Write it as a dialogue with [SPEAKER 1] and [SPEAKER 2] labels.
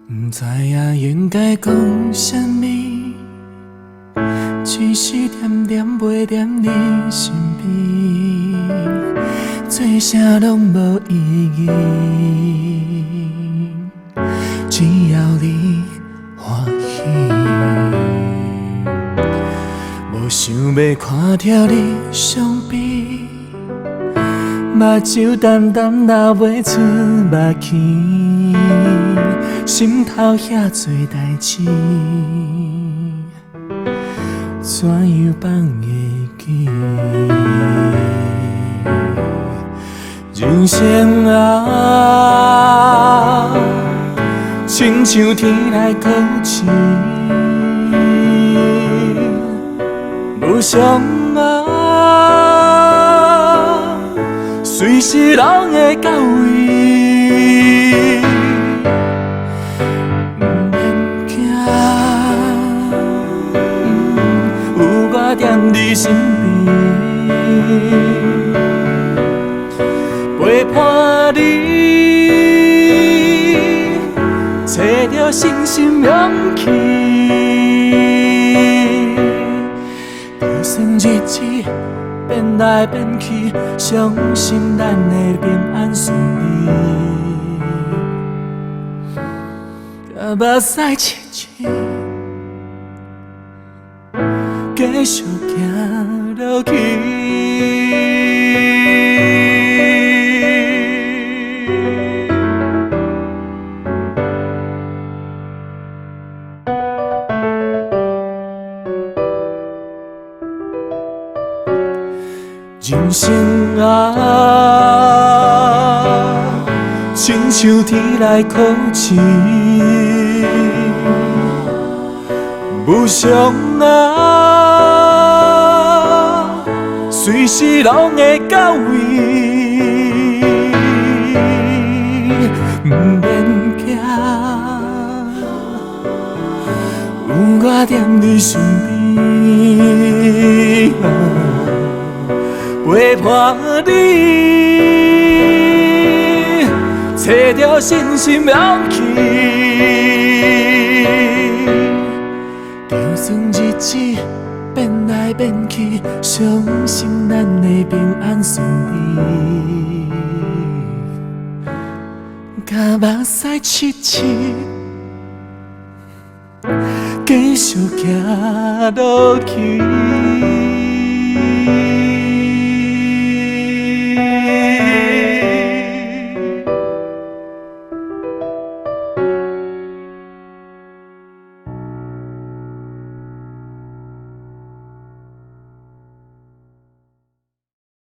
[SPEAKER 1] 不知影应该讲啥物，只是点点陪在你身边，做啥拢无意义，只要你欢喜。无想要看到你伤悲，目睭淡淡流袂出目镜，心头遐多代志，怎样放会记？人生啊，亲像天来考试，无常啊，随时拢会到位。不免惊，有我踮你身边，陪伴你，找到信心勇气。就算日子变来变去，相信咱会平安顺利。甲目屎拭拭，继续行落去。人生啊，亲像天来考试，无常啊，随时拢会到位。不免惊，有我踮你身边。陪伴你，找到信心勇气。就算日子变来变去，相信咱会平安顺利。甲目屎拭拭，继续行落去。